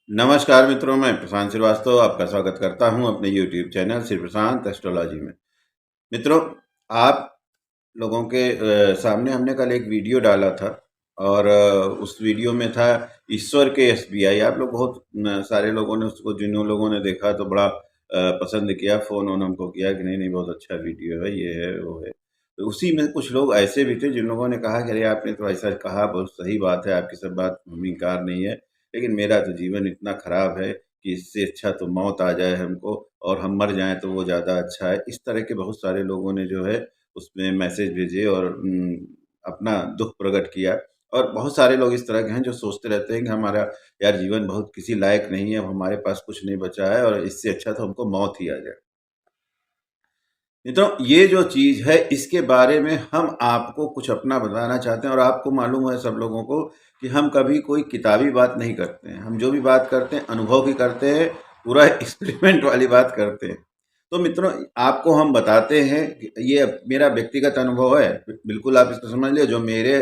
नमस्कार मित्रों, मैं प्रशांत श्रीवास्तव आपका स्वागत करता हूं अपने YouTube चैनल श्री प्रशांत एस्ट्रोलॉजी में। मित्रों, आप लोगों के सामने हमने कल एक वीडियो डाला था और उस वीडियो में था ईश्वर के एसबीआई। आप लोग बहुत सारे लोगों ने उसको, जिन लोगों ने देखा तो बड़ा पसंद किया, फ़ोन वोन हमको किया कि नहीं नहीं बहुत अच्छा वीडियो है, ये है वो है। तो उसी में कुछ लोग ऐसे भी थे जिन लोगों ने कहा कि अरे आपने तो ऐसा कहा, बहुत सही बात है, आपकी सब बात हम इनकार नहीं है, लेकिन मेरा तो जीवन इतना खराब है कि इससे अच्छा तो मौत आ जाए हमको और हम मर जाएँ तो वो ज़्यादा अच्छा है। इस तरह के बहुत सारे लोगों ने जो है उसमें मैसेज भेजे और अपना दुःख प्रकट किया। और बहुत सारे लोग इस तरह के हैं जो सोचते रहते हैं कि हमारा यार जीवन बहुत किसी लायक नहीं है, अब हमारे पास कुछ नहीं बचा है और इससे अच्छा तो हमको मौत ही आ जाए। मित्रों, ये जो चीज़ है इसके बारे में हम आपको कुछ अपना बताना चाहते हैं और आपको मालूम है सब लोगों को कि हम कभी कोई किताबी बात नहीं करते हैं। हम जो भी बात करते हैं अनुभव की करते हैं, पूरा एक्सपेरिमेंट वाली बात करते हैं। तो मित्रों, आपको हम बताते हैं कि ये मेरा व्यक्तिगत अनुभव है, बिल्कुल आप इसको समझ लिया। जो मेरे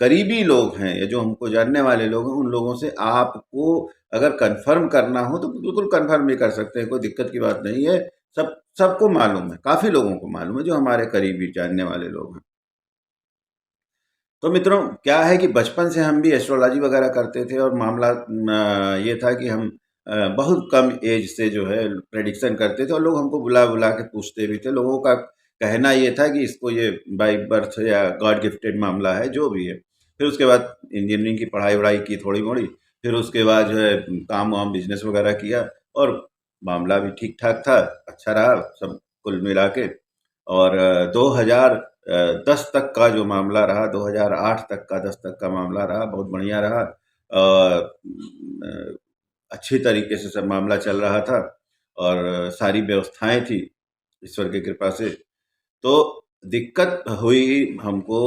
करीबी लोग हैं या जो हमको जानने वाले लोग हैं, उन लोगों से आपको अगर कन्फर्म करना हो तो बिल्कुल कन्फर्म भी कर सकते हैं, कोई दिक्कत की बात नहीं है। सबको मालूम है, काफ़ी लोगों को मालूम है जो हमारे करीबी जानने वाले लोग हैं। तो मित्रों, क्या है कि बचपन से हम भी एस्ट्रोलॉजी वगैरह करते थे और मामला ये था कि हम बहुत कम एज से जो है प्रेडिक्शन करते थे और लोग हमको बुला बुला के पूछते भी थे। लोगों का कहना ये था कि इसको ये बाय बर्थ या गॉड गिफ्टेड मामला है, जो भी है। फिर उसके बाद इंजीनियरिंग की पढ़ाई वढ़ाई की थोड़ी मोड़ी, फिर उसके बाद जो है काम वाम बिजनेस वगैरह किया और मामला भी ठीक ठाक था, अच्छा रहा सब कुल मिला के। और 2010 तक का जो मामला रहा, 2008 तक का 10 तक का मामला रहा, बहुत बढ़िया रहा। अच्छी तरीके से सब मामला चल रहा था और सारी व्यवस्थाएं थी ईश्वर की कृपा से। तो दिक्कत हुई हमको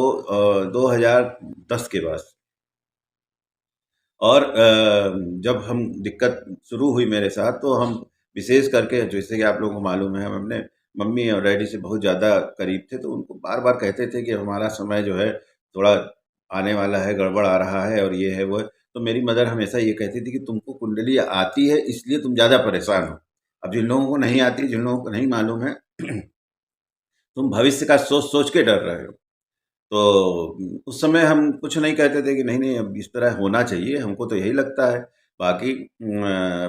2010 के बाद। और जब हम दिक्कत शुरू हुई मेरे साथ तो हम विशेष करके, जैसे कि आप लोगों को मालूम है, हम अपने मम्मी और डैडी से बहुत ज़्यादा करीब थे, तो उनको बार बार कहते थे कि हमारा समय जो है थोड़ा आने वाला है, गड़बड़ आ रहा है और ये है वो है। तो मेरी मदर हमेशा ये कहती थी कि तुमको कुंडली आती है इसलिए तुम ज़्यादा परेशान हो। अब जिन लोगों को नहीं आती, जिन लोगों को नहीं मालूम है, तुम भविष्य का सोच सोच के डर रहे हो। तो उस समय हम कुछ नहीं कहते थे कि नहीं नहीं अब इस तरह होना चाहिए, हमको तो यही लगता है, बाकी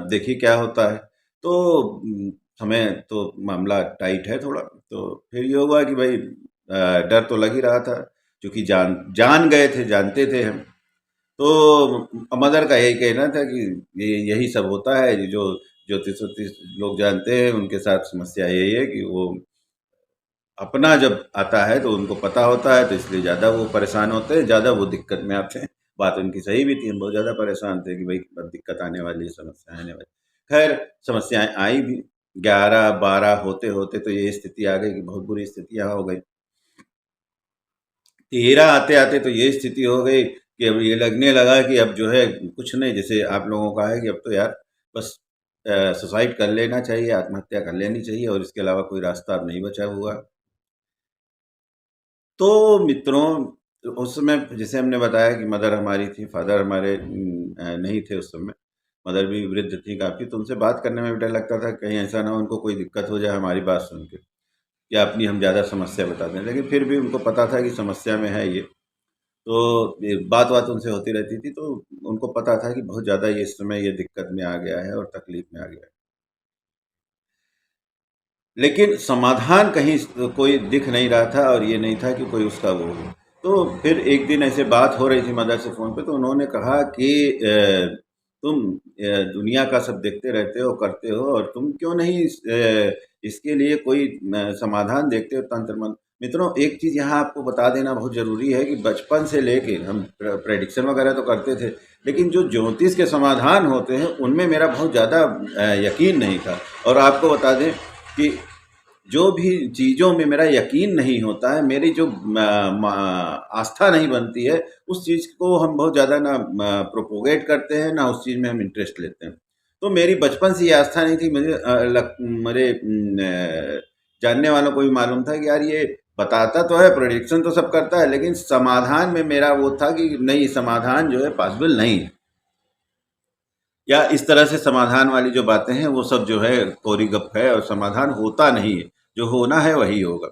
देखिए क्या होता है। तो समय तो मामला टाइट है थोड़ा। तो फिर ये हुआ कि भाई डर तो लग ही रहा था, क्योंकि जान जान गए थे, जानते थे हम। तो मदर का यही कहना था कि ये यही सब होता है, जो ज्योतिष वोतिष लोग जानते हैं उनके साथ समस्या यही है कि वो अपना जब आता है तो उनको पता होता है, तो इसलिए ज़्यादा वो परेशान होते हैं, ज़्यादा वो दिक्कत में आते हैं। बात उनकी सही भी थी, हम बहुत ज़्यादा परेशान थे कि भाई अब दिक्कत आने वाली है, समस्या आने वाली। खैर, समस्याएं आई भी। 11-12 होते होते तो ये स्थिति आ गई कि बहुत बुरी स्थितियाँ हो गई। 13 आते आते तो ये स्थिति हो गई कि अब ये लगने लगा कि अब जो है कुछ नहीं, जैसे आप लोगों का है कि अब तो यार बस सुसाइड कर लेना चाहिए, आत्महत्या कर लेनी चाहिए और इसके अलावा कोई रास्ता अब नहीं बचा हुआ। तो मित्रों, उस समय जैसे हमने बताया कि मदर हमारी थी, फादर हमारे नहीं थे उस समय। मदर भी वृद्ध थी काफ़ी, तो उनसे बात करने में भी डर लगता था, कहीं ऐसा ना हो उनको कोई दिक्कत हो जाए हमारी बात सुन के, या अपनी हम ज़्यादा समस्या बता दें। लेकिन फिर भी उनको पता था कि समस्या में है ये, तो ये बात-वात उनसे होती रहती थी, तो उनको पता था कि बहुत ज़्यादा ये इस समय ये दिक्कत में आ गया है और तकलीफ़ में आ गया है। लेकिन समाधान कहीं कोई दिख नहीं रहा था और ये नहीं था कि कोई उसका वो हो। तो फिर एक दिन ऐसे बात हो रही थी मदर से फ़ोन पे, तो उन्होंने कहा कि तुम दुनिया का सब देखते रहते हो, करते हो और तुम क्यों नहीं इसके लिए कोई समाधान देखते हो तंत्र मंत्र। मित्रों, एक चीज़ यहाँ आपको बता देना बहुत ज़रूरी है कि बचपन से लेके हम प्रेडिक्शन वगैरह तो करते थे, लेकिन जो ज्योतिष के समाधान होते हैं उनमें मेरा बहुत ज़्यादा यकीन नहीं था। और आपको बता दें कि जो भी चीज़ों में मेरा यकीन नहीं होता है, मेरी जो आस्था नहीं बनती है, उस चीज़ को हम बहुत ज़्यादा ना प्रोपोगेट करते हैं, ना उस चीज़ में हम इंटरेस्ट लेते हैं। तो मेरी बचपन से ये आस्था नहीं थी। मुझे मेरे जानने वालों को भी मालूम था कि यार ये बताता तो है, प्रेडिक्शन तो सब करता है, लेकिन समाधान में मेरा वो था कि नहीं, समाधान जो है पॉसिबल नहीं है। या इस तरह से समाधान वाली जो बातें हैं वो सब जो है कोरी गप है और समाधान होता नहीं है। जो होना है वही होगा।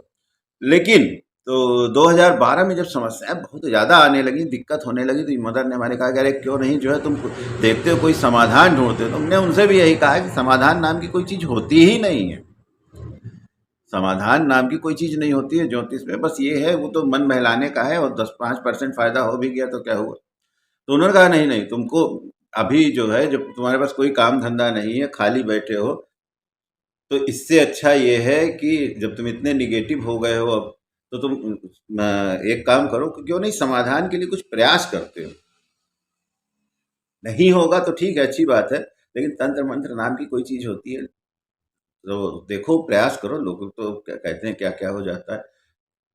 लेकिन तो 2012 में जब समस्याएं बहुत ज़्यादा आने लगी, दिक्कत होने लगी, तो मदर ने हमारे कहा कि अरे क्यों नहीं जो है तुम देखते हो कोई समाधान ढूंढते हो। तो हमने उनसे भी यही कहा कि समाधान नाम की कोई चीज़ होती ही नहीं है। समाधान नाम की कोई चीज़ नहीं होती है ज्योतिष में। बस ये है, वो तो मन बहलाने का है, और 10-5% फायदा हो भी गया तो क्या हुआ। तो उन्होंने कहा नहीं नहीं, तुमको अभी जो है, जब तुम्हारे पास कोई काम धंधा नहीं है, खाली बैठे हो, तो इससे अच्छा ये है कि जब तुम इतने निगेटिव हो गए हो अब, तो तुम एक काम करो कि क्यों नहीं समाधान के लिए कुछ प्रयास करते हो। नहीं होगा तो ठीक है, अच्छी बात है, लेकिन तंत्र मंत्र नाम की कोई चीज होती है तो देखो, प्रयास करो। लोग तो क्या कहते हैं, क्या क्या हो जाता है।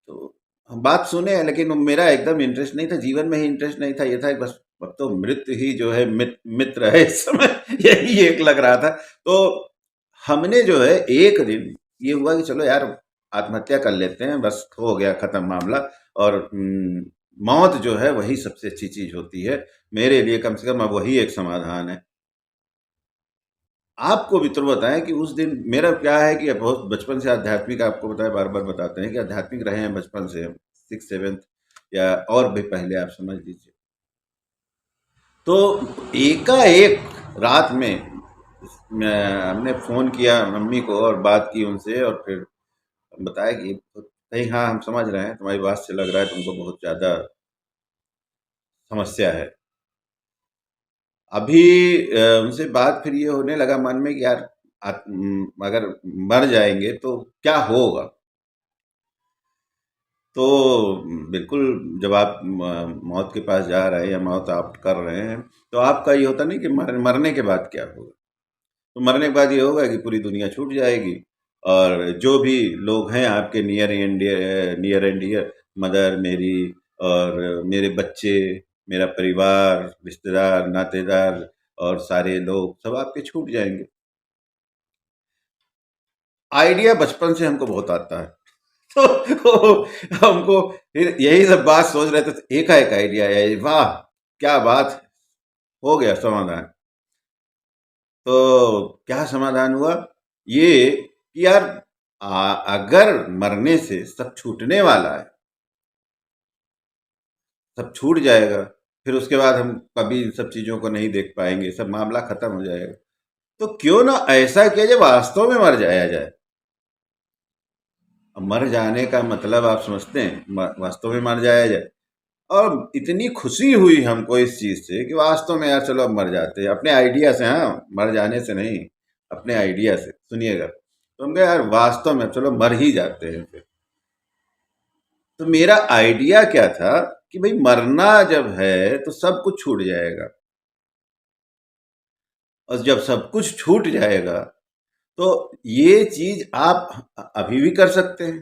तो हम बात सुने हैं, लेकिन मेरा एकदम इंटरेस्ट नहीं था, जीवन में ही इंटरेस्ट नहीं था। ये था कि बस अब तो मृत्यु ही जो है मित्र है इस समय यही एक लग रहा था। तो हमने जो है एक दिन ये हुआ कि चलो यार आत्महत्या कर लेते हैं, बस हो गया खत्म मामला। और मौत जो है वही सबसे अच्छी चीज होती है मेरे लिए, कम से कम अब वही एक समाधान है। आपको भी तो बताएं कि उस दिन मेरा क्या है कि बहुत बचपन से आध्यात्मिक, आपको बताया, बार बार बताते हैं कि आध्यात्मिक रहे हैं बचपन से हम, 6 7 या और भी पहले आप समझ लीजिए। तो एकाएक रात में हमने फोन किया मम्मी को और बात की उनसे, और फिर बताया कि कहीं, हाँ हम समझ रहे हैं, तुम्हारी बात से लग रहा है तुमको बहुत ज्यादा समस्या है। अभी उनसे बात फिर ये होने लगा मन में कि यार अगर मर जाएंगे तो क्या होगा। तो बिल्कुल, जब आप मौत के पास जा रहे हैं या मौत आप कर रहे हैं, तो आपका ये होता नहीं कि मरने के बाद क्या होगा। तो मरने के बाद ये होगा कि पूरी दुनिया छूट जाएगी, और जो भी लोग हैं आपके नियर एंड डियर, मदर मेरी, और मेरे बच्चे, मेरा परिवार, रिश्तेदार, नातेदार, और सारे लोग सब आपके छूट जाएंगे। आइडिया बचपन से हमको बहुत आता है। तो हमको फिर यही सब बात सोच रहे थे, तो एकाएक आइडिया आया, वाह क्या बात, हो गया समाधान। तो क्या समाधान हुआ, ये कि यार अगर मरने से सब छूटने वाला है, सब छूट जाएगा, फिर उसके बाद हम कभी इन सब चीजों को नहीं देख पाएंगे, सब मामला खत्म हो जाएगा, तो क्यों ना ऐसा किया जाए वास्तव में मर जाया जाए। अब मर जाने का मतलब आप समझते हैं, वास्तव में मर जाया जाए। और इतनी खुशी हुई हमको इस चीज से कि वास्तव में यार चलो अब मर जाते हैं अपने आइडिया से, हाँ मर जाने से नहीं, अपने आइडिया से। सुनिएगा, तो हम कहे यार वास्तव में चलो मर ही जाते हैं फिर। तो मेरा आइडिया क्या था कि भाई मरना जब है तो सब कुछ छूट जाएगा, और जब सब कुछ छूट जाएगा तो ये चीज आप अभी भी कर सकते हैं,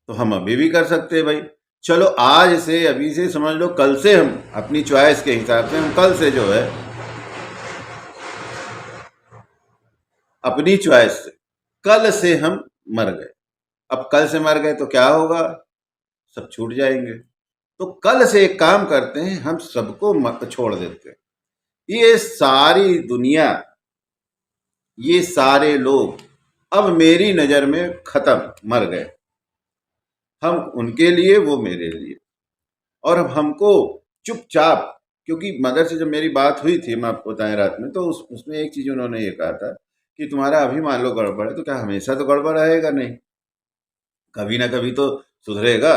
तो हम अभी भी कर सकते हैं भाई। चलो आज से, अभी से समझ लो, कल से हम अपनी चॉइस के हिसाब से, हम कल से जो है अपनी चॉइस से, कल से हम मर गए। अब कल से मर गए तो क्या होगा, सब छूट जाएंगे। तो कल से एक काम करते हैं, हम सबको मत छोड़ देते हैं। ये सारी दुनिया, ये सारे लोग अब मेरी नजर में खत्म, मर गए। हम उनके लिए, वो मेरे लिए। और अब हमको चुपचाप, क्योंकि मदर से जब मेरी बात हुई थी, मैं आपको बताएं रात में, तो उसमें एक चीज उन्होंने ये कहा था कि तुम्हारा अभी मान लो गड़बड़ है, तो क्या हमेशा तो गड़बड़ रहेगा नहीं, कभी ना कभी तो सुधरेगा।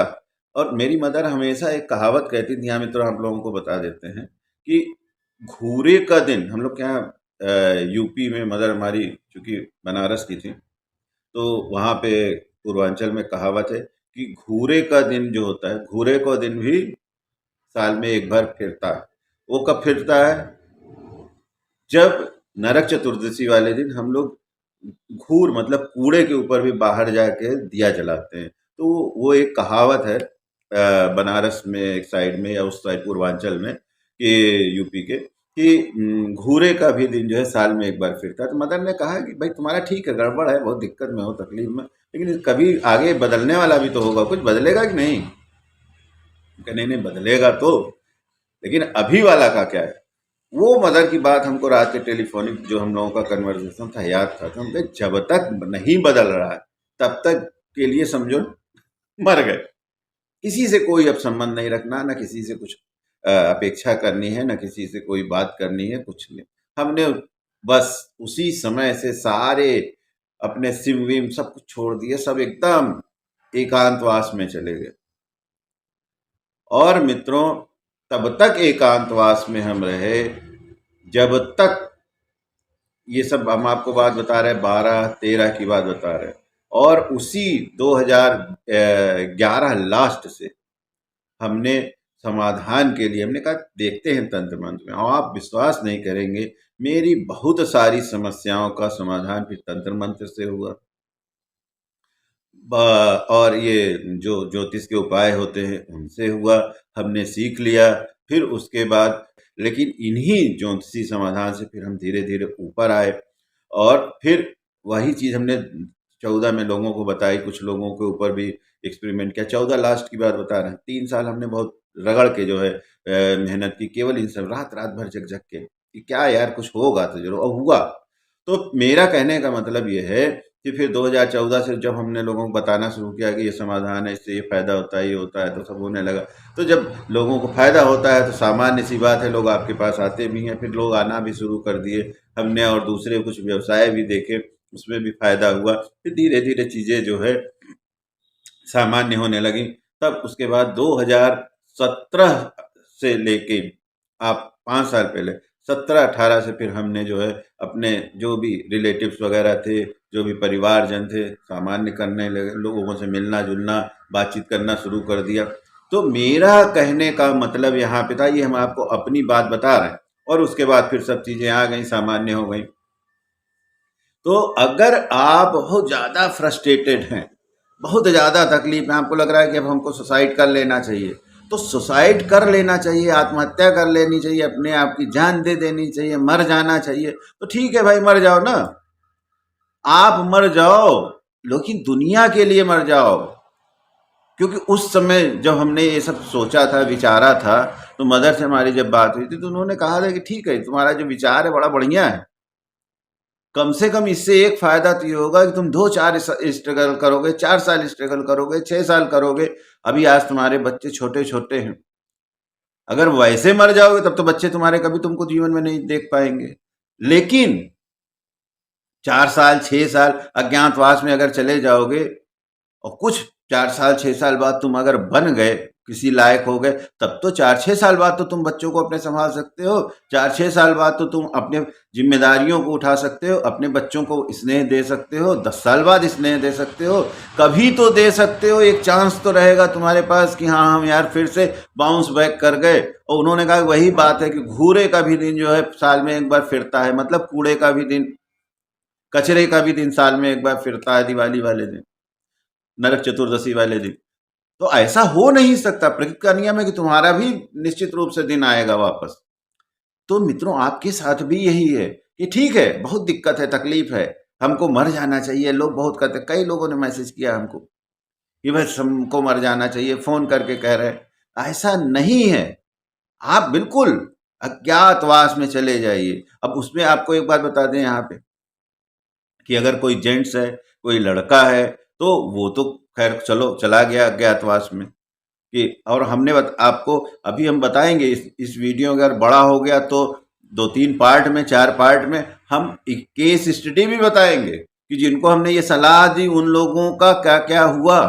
और मेरी मदर हमेशा एक कहावत कहती थी, यहाँ मित्रों हम लोगों को बता देते हैं कि घूरे का दिन, हम लोग क्या यूपी में, मदर हमारी चूंकि बनारस की थी, तो वहाँ पे पूर्वांचल में कहावत है कि घूरे का दिन जो होता है, घूरे का दिन भी साल में एक बार फिरता है। वो कब फिरता है, जब नरक चतुर्दशी वाले दिन हम लोग घूर मतलब कूड़े के ऊपर भी बाहर जाके दिया जलाते हैं। तो वो एक कहावत है बनारस में एक साइड में, या उस साइड पूर्वांचल में, कि यूपी के, कि घूरे का भी दिन जो है साल में एक बार फिरता है। तो मदर ने कहा कि भाई तुम्हारा ठीक है, गड़बड़ है, बहुत दिक्कत में हो, तकलीफ में, लेकिन कभी आगे बदलने वाला भी तो होगा, कुछ बदलेगा कि नहीं। नहीं नहीं, बदलेगा तो, लेकिन अभी वाला का क्या है। वो मदर की बात हमको रात के टेलीफोनिक जो हम लोगों का कन्वर्सेशन था याद था, तो हम कहे जब तक नहीं बदल रहा है तब तक के लिए समझो मर गए। किसी से कोई अब संबंध नहीं रखना, ना किसी से कुछ अपेक्षा करनी है, ना किसी से कोई बात करनी है, कुछ नहीं। हमने बस उसी समय से सारे अपने सिम विम सब कुछ छोड़ दिए, सब एकदम एकांतवास में चले गए। और मित्रों, तब तक एकांतवास में हम रहे जब तक, ये सब हम आपको बात बता रहे हैं 12-13 की बात बता रहे हैं, और उसी 2011 लास्ट से हमने समाधान के लिए हमने कहा देखते हैं तंत्र मंत्र में, और आप विश्वास नहीं करेंगे मेरी बहुत सारी समस्याओं का समाधान फिर तंत्र मंत्र से हुआ। और ये जो ज्योतिष के उपाय होते हैं उनसे हुआ, हमने सीख लिया। फिर उसके बाद लेकिन इन्हीं ज्योतिषी समाधान से फिर हम धीरे धीरे ऊपर आए, और फिर वही चीज़ हमने 14 में लोगों को बताई, कुछ लोगों के ऊपर भी एक्सपेरिमेंट किया। 14 लास्ट की बात बता रहे हैं, 3 साल हमने बहुत रगड़ के जो है मेहनत की, केवल इन सब रात रात भर जग जग के कि क्या यार कुछ होगा तो जरूर, और हुआ। तो मेरा कहने का मतलब ये है कि फिर 2014 से जब हमने लोगों को बताना शुरू किया कि ये समाधान है, इससे ये फ़ायदा होता है, ये होता है, तो सब होने लगा। तो जब लोगों को फ़ायदा होता है तो सामान्य सी बात है, लोग आपके पास आते भी हैं, फिर लोग आना भी शुरू कर दिए हमने, और दूसरे कुछ व्यवसाय भी देखे, उसमें भी फ़ायदा हुआ। फिर धीरे धीरे चीज़ें जो है सामान्य होने लगी। तब उसके बाद 2017 से लेके आप 5 साल पहले 17-18 से फिर हमने जो है अपने जो भी रिलेटिव्स वगैरह थे, जो भी परिवारजन थे, सामान्य करने लगे, लोगों से मिलना जुलना बातचीत करना शुरू कर दिया। तो मेरा कहने का मतलब यहाँ पे था, ये हम आपको अपनी बात बता रहे हैं, और उसके बाद फिर सब चीज़ें आ गई, सामान्य हो गई। तो अगर आप बहुत ज़्यादा फ्रस्ट्रेटेड हैं, बहुत ज़्यादा तकलीफ है, आपको लग रहा है कि अब हमको सुसाइड कर लेना चाहिए, तो सुसाइड कर लेना चाहिए, आत्महत्या कर लेनी चाहिए, अपने आप की जान दे देनी चाहिए, मर जाना चाहिए, तो ठीक है भाई मर जाओ ना, आप मर जाओ, लेकिन दुनिया के लिए मर जाओ। क्योंकि उस समय जब हमने ये सब सोचा था, विचारा था, तो मदर से हमारी जब बात हुई थी तो उन्होंने कहा था कि ठीक है तुम्हारा जो विचार है बड़ा बढ़िया है, कम से कम इससे एक फायदा तो ये होगा कि तुम 2-4 स्ट्रगल करोगे, 4 साल स्ट्रगल करोगे, 6 साल करोगे। अभी आज तुम्हारे बच्चे छोटे छोटे हैं, अगर वैसे मर जाओगे तब तो बच्चे तुम्हारे कभी तुमको जीवन में नहीं देख पाएंगे। लेकिन 4 साल 6 साल अज्ञातवास में अगर चले जाओगे, और कुछ 4 साल 6 साल बाद तुम अगर बन गए, किसी लायक हो गए, तब तो 4-6 साल बाद तो तुम बच्चों को अपने संभाल सकते हो, 4-6 साल बाद तो तुम अपने जिम्मेदारियों को उठा सकते हो, अपने बच्चों को स्नेह दे सकते हो, 10 साल बाद स्नेह दे सकते हो, कभी तो दे सकते हो, एक चांस तो रहेगा तुम्हारे पास कि हाँ हम यार फिर से बाउंस बैक कर गए। और उन्होंने कहा वही बात है कि घूरे का भी दिन जो है साल में एक बार फिरता है, मतलब कूड़े का भी दिन, कचरे का भी दिन साल में एक बार फिरता है, दिवाली वाले दिन, नरक चतुर्दशी वाले दिन। तो ऐसा हो नहीं सकता, प्रकृति का नियम है कि तुम्हारा भी निश्चित रूप से दिन आएगा वापस। तो मित्रों आपके साथ भी यही है कि ठीक है बहुत दिक्कत है, तकलीफ है, हमको मर जाना चाहिए, लोग बहुत कहते, कई लोगों ने मैसेज किया हमको कि बस हमको मर जाना चाहिए, फोन करके कह रहे हैं। ऐसा नहीं है, आप बिल्कुल अज्ञातवास में चले जाइए। अब उसमें आपको एक बात बता दें यहाँ पे कि अगर कोई जेंट्स है, कोई लड़का है, तो वो तो खैर चलो चला गया अज्ञातवास में, कि और हमने आपको अभी हम बताएंगे इस वीडियो अगर बड़ा हो गया तो 2-3 पार्ट में, 4 पार्ट में हम एक केस स्टडी भी बताएंगे कि जिनको हमने ये सलाह दी उन लोगों का क्या क्या हुआ,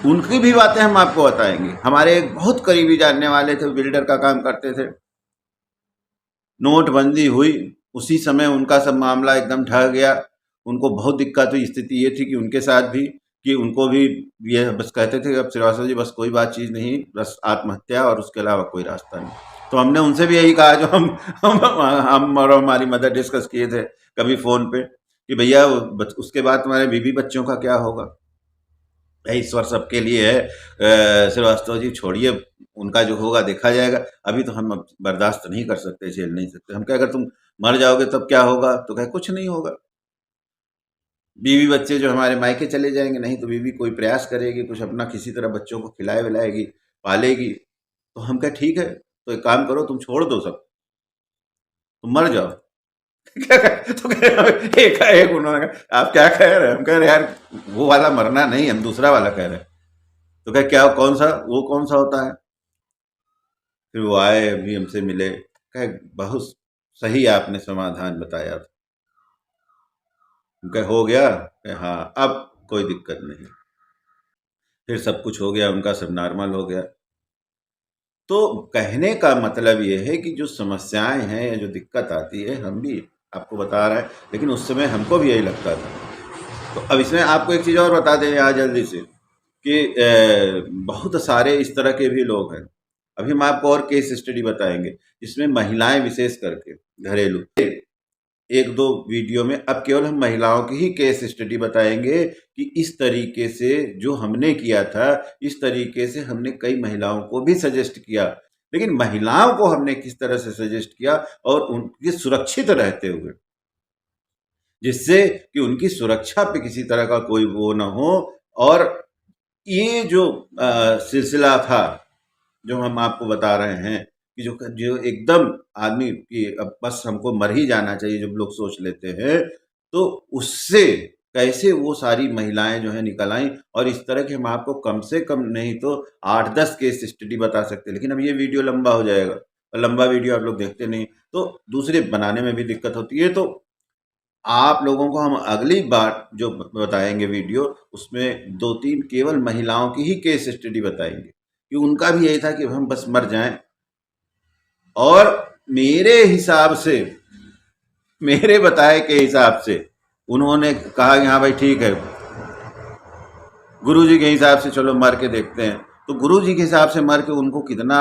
उनकी भी बातें हम आपको बताएंगे। हमारे एक बहुत करीबी जानने वाले थे, बिल्डर का काम करते थे, नोटबंदी हुई उसी समय उनका सब मामला एकदम ढह गया, उनको बहुत दिक्कत हुई। स्थिति ये थी कि उनके साथ भी, कि उनको भी ये बस कहते थे अब श्रीवास्तव जी बस कोई बात चीज़ नहीं, बस आत्महत्या और उसके अलावा कोई रास्ता नहीं। तो हमने उनसे भी यही कहा जो हम और हमारी मदर डिस्कस किए थे कभी फ़ोन पे कि भैया उसके बाद तुम्हारे बीवी बच्चों का क्या होगा? ईश्वर सबके लिए है, श्रीवास्तव जी छोड़िए, उनका जो होगा देखा जाएगा, अभी तो हम अब बर्दाश्त नहीं कर सकते, झेल नहीं सकते। हम क्या, अगर तुम मर जाओगे तब क्या होगा? तो कहे कुछ नहीं होगा, बीवी बच्चे जो हमारे मायके चले जाएंगे, नहीं तो बीवी कोई प्रयास करेगी, कुछ अपना किसी तरह बच्चों को खिलाए विलाएगी, पालेगी। तो हम कहे ठीक है, तो एक काम करो, तुम छोड़ दो सब, तुम मर जाओ। क्या तो कह रहे एक उन्होंने कहा आप क्या कह रहे हैं? हम कह रहे यार वो वाला मरना नहीं, हम दूसरा वाला कह रहे हैं। तो क्या क्या कौन सा, वो कौन सा होता है? फिर वो आए, अभी हमसे मिले, कहे बहुत सही आपने समाधान बताया। कहे हो गया? कहे हाँ, अब कोई दिक्कत नहीं। फिर सब कुछ हो गया, उनका सब नॉर्मल हो गया। तो कहने का मतलब ये है कि जो समस्याएं हैं या जो दिक्कत आती है, हम भी आपको बता रहे हैं, लेकिन उस समय हमको भी यही लगता था। तो अब इसमें आपको एक चीज़ और बता दें यहाँ जल्दी से कि बहुत सारे इस तरह के भी लोग हैं। अभी हम आपको और केस स्टडी बताएंगे जिसमें महिलाएं विशेष करके घरेलू, एक दो वीडियो में अब केवल हम महिलाओं की ही केस स्टडी बताएंगे कि इस तरीके से जो हमने किया था, इस तरीके से हमने कई महिलाओं को भी सजेस्ट किया, लेकिन महिलाओं को हमने किस तरह से सजेस्ट किया और उनके सुरक्षित रहते हुए, जिससे कि उनकी सुरक्षा पे किसी तरह का कोई वो ना हो। और ये जो सिलसिला था जो हम आपको बता रहे हैं कि जो जो एकदम आदमी की अब बस हमको मर ही जाना चाहिए जब लोग सोच लेते हैं, तो उससे कैसे वो सारी महिलाएं जो है निकल आई। और इस तरह के हम आपको कम से कम नहीं तो 8-10 केस स्टडी बता सकते हैं, लेकिन अब ये वीडियो लंबा हो जाएगा और लंबा वीडियो आप लोग देखते नहीं, तो दूसरे बनाने में भी दिक्कत होती है। तो आप लोगों को हम अगली बार जो बताएंगे वीडियो, उसमें 2-3 केवल महिलाओं की ही केस स्टडी बताएंगे कि उनका भी यही था कि हम बस मर जाएं। और मेरे हिसाब से, मेरे बताए के हिसाब से उन्होंने कहा कि हाँ भाई ठीक है, गुरुजी के हिसाब से चलो मर के देखते हैं। तो गुरुजी के हिसाब से मर के उनको कितना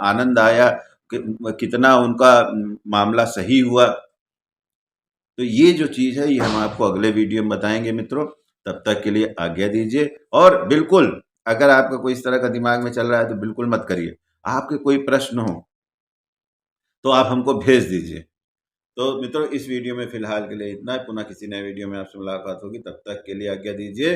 आनंद आया, कितना उनका मामला सही हुआ। तो ये जो चीज़ है ये हम आपको अगले वीडियो में बताएंगे मित्रों। तब तक के लिए आज्ञा दीजिए। और बिल्कुल अगर आपका कोई इस तरह का दिमाग में चल रहा है तो बिल्कुल मत करिए। आपके कोई प्रश्न हो तो आप हमको भेज दीजिए। तो मित्रों इस वीडियो में फिलहाल के लिए इतना है। पुनः किसी नए वीडियो में आपसे मुलाकात होगी, तब तक के लिए आज्ञा दीजिए।